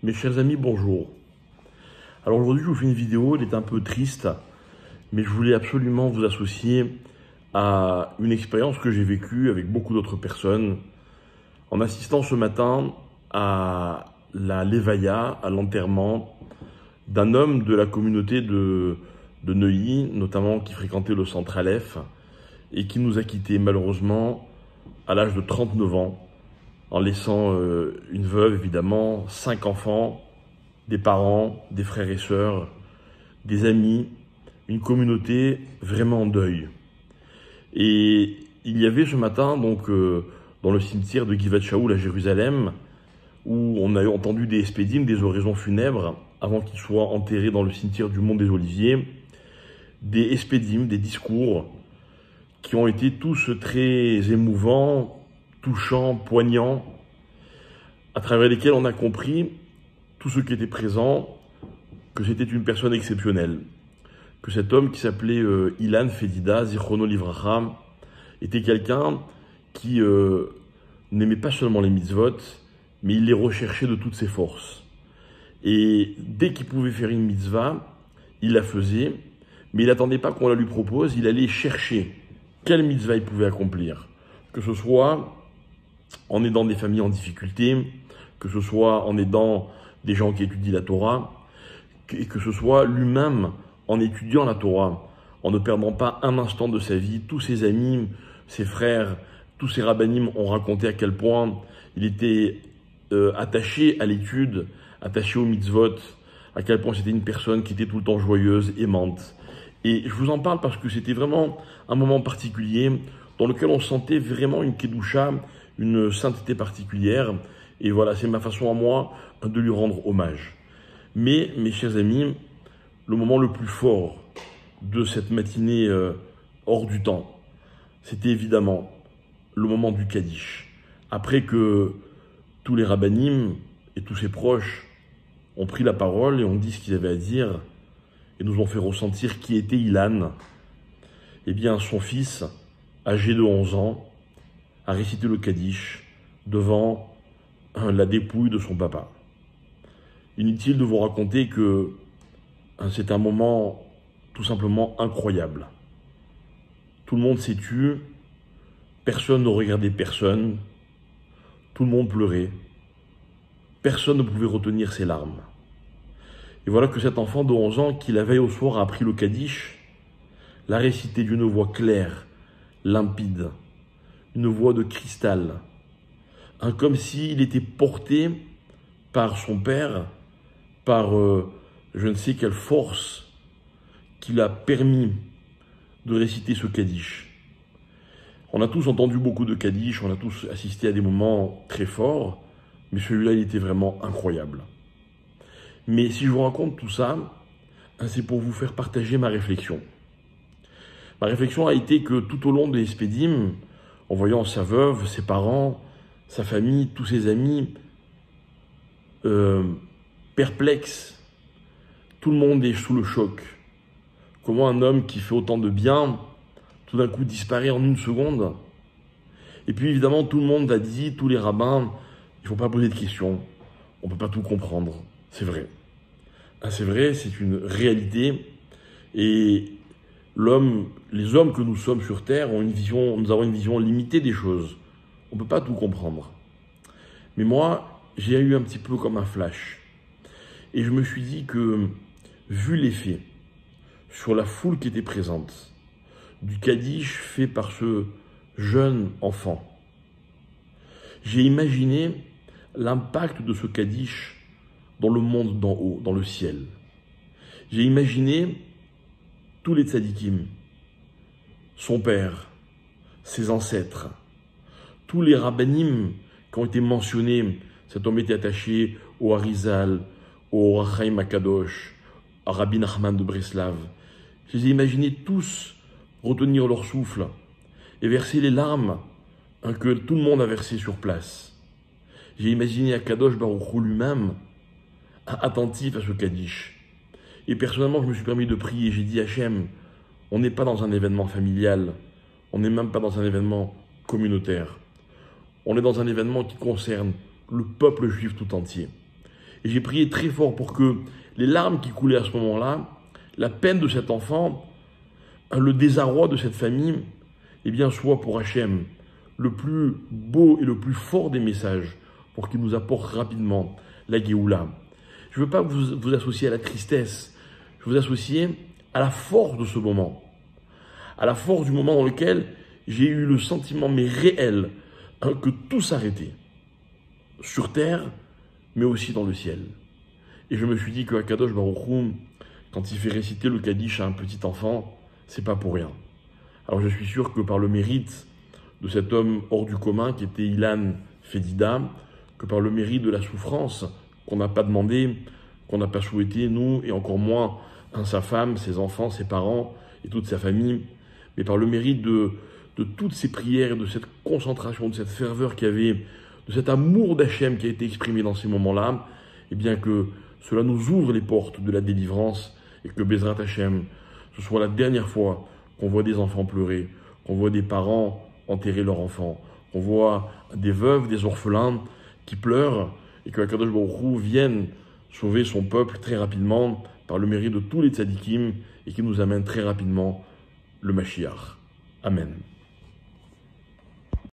Mes chers amis, bonjour. Alors aujourd'hui, je vous fais une vidéo, elle est un peu triste, mais je voulais absolument vous associer à une expérience que j'ai vécue avec beaucoup d'autres personnes en assistant ce matin à la Levaya, à l'enterrement d'un homme de la communauté de Neuilly, notamment qui fréquentait le centre Aleph et qui nous a quittés malheureusement à l'âge de 39 ans. En laissant une veuve, évidemment, 5 enfants, des parents, des frères et sœurs, des amis, une communauté vraiment en deuil. Et il y avait ce matin, donc, dans le cimetière de Givat Shaoul à Jérusalem, où on a entendu des espédim, des oraisons funèbres, avant qu'ils soient enterrés dans le cimetière du Mont des Oliviers, des espédim, des discours, qui ont été tous très émouvants, touchants, poignants, à travers lesquels on a compris, tous ceux qui étaient présents, que c'était une personne exceptionnelle. Que cet homme qui s'appelait Ilan Fedida, Zichrono Livracha, était quelqu'un qui n'aimait pas seulement les mitzvot, mais il les recherchait de toutes ses forces. Et dès qu'il pouvait faire une mitzvah, il la faisait, mais il n'attendait pas qu'on la lui propose, il allait chercher quelle mitzvah il pouvait accomplir. Que ce soit en aidant des familles en difficulté, que ce soit en aidant des gens qui étudient la Torah, et que ce soit lui-même en étudiant la Torah, en ne perdant pas un instant de sa vie. Tous ses amis, ses frères, tous ses rabbinim ont raconté à quel point il était attaché à l'étude, attaché aux mitzvot, à quel point c'était une personne qui était tout le temps joyeuse, aimante. Et je vous en parle parce que c'était vraiment un moment particulier dans lequel on sentait vraiment une kedusha, une sainteté particulière. Et voilà, c'est ma façon à moi de lui rendre hommage. Mais, mes chers amis, le moment le plus fort de cette matinée hors du temps, c'était évidemment le moment du Kaddish. Après que tous les rabbinim et tous ses proches ont pris la parole et ont dit ce qu'ils avaient à dire et nous ont fait ressentir qui était Ilan, eh bien son fils, âgé de 11 ans, a récité le Kaddish devant la dépouille de son papa. Inutile de vous raconter que c'est un moment tout simplement incroyable. Tout le monde s'est tu, personne ne regardait personne, tout le monde pleurait, personne ne pouvait retenir ses larmes. Et voilà que cet enfant de 11 ans qui la veille au soir a appris le Kaddish, l'a récité d'une voix claire, limpide, une voix de cristal, comme s'il était porté par son père, par je ne sais quelle force qui l'a permis de réciter ce Kaddish. On a tous entendu beaucoup de Kaddish, on a tous assisté à des moments très forts, mais celui-là, il était vraiment incroyable. Mais si je vous raconte tout ça, c'est pour vous faire partager ma réflexion. Ma réflexion a été que tout au long de l'Espédim, en voyant sa veuve, ses parents, sa famille, tous ses amis, perplexes, tout le monde est sous le choc. Comment un homme qui fait autant de bien, tout d'un coup disparaît en une seconde? Et puis évidemment, tout le monde a dit, tous les rabbins, il ne faut pas poser de questions, on ne peut pas tout comprendre. C'est vrai. C'est vrai, c'est une réalité. Et les hommes que nous sommes sur Terre nous avons une vision limitée des choses. On ne peut pas tout comprendre. Mais moi, j'ai eu un petit peu comme un flash. Et je me suis dit que, vu l'effet sur la foule qui était présente, du Kaddish fait par ce jeune enfant, j'ai imaginé l'impact de ce Kaddish dans le monde d'en haut, dans le ciel. J'ai imaginé tous les tzadikim, son père, ses ancêtres, tous les rabbanim qui ont été mentionnés. Cet homme était attaché au Harizal, au Rachaim Akadosh, à Rabbi Nachman de Breslav. Je les ai imaginés tous retenir leur souffle et verser les larmes que tout le monde a versées sur place. J'ai imaginé Akadosh Baruch Hu lui-même attentif à ce Kaddish. Et personnellement, je me suis permis de prier. J'ai dit Hachem, on n'est pas dans un événement familial, on n'est même pas dans un événement communautaire. On est dans un événement qui concerne le peuple juif tout entier. Et j'ai prié très fort pour que les larmes qui coulaient à ce moment-là, la peine de cet enfant, le désarroi de cette famille, eh bien, soit pour Hachem le plus beau et le plus fort des messages pour qu'il nous apporte rapidement la Géoula. Je ne veux pas vous associer à la tristesse, je veux vous associer à la force de ce moment, à la force du moment dans lequel j'ai eu le sentiment, mais réel, que tout s'arrêtait, sur terre, mais aussi dans le ciel. Et je me suis dit que Akadosh Baruch Hu, quand il fait réciter le Kaddish à un petit enfant, c'est pas pour rien. Alors je suis sûr que par le mérite de cet homme hors du commun qui était Ilan Fedida, que par le mérite de la souffrance qu'on n'a pas demandé, qu'on n'a pas souhaité, nous, et encore moins sa femme, ses enfants, ses parents et toute sa famille, mais par le mérite de toutes ces prières et de cette concentration, de cette ferveur qu'il y avait, de cet amour d'Hachem qui a été exprimé dans ces moments-là, et bien que cela nous ouvre les portes de la délivrance et que Bezrat Hachem, ce soit la dernière fois qu'on voit des enfants pleurer, qu'on voit des parents enterrer leurs enfants, qu'on voit des veuves, des orphelins qui pleurent et que Akadosh Baruch Hu vienne sauver son peuple très rapidement par le mérite de tous les tzadikim et qui nous amène très rapidement le Mashiach. Amen.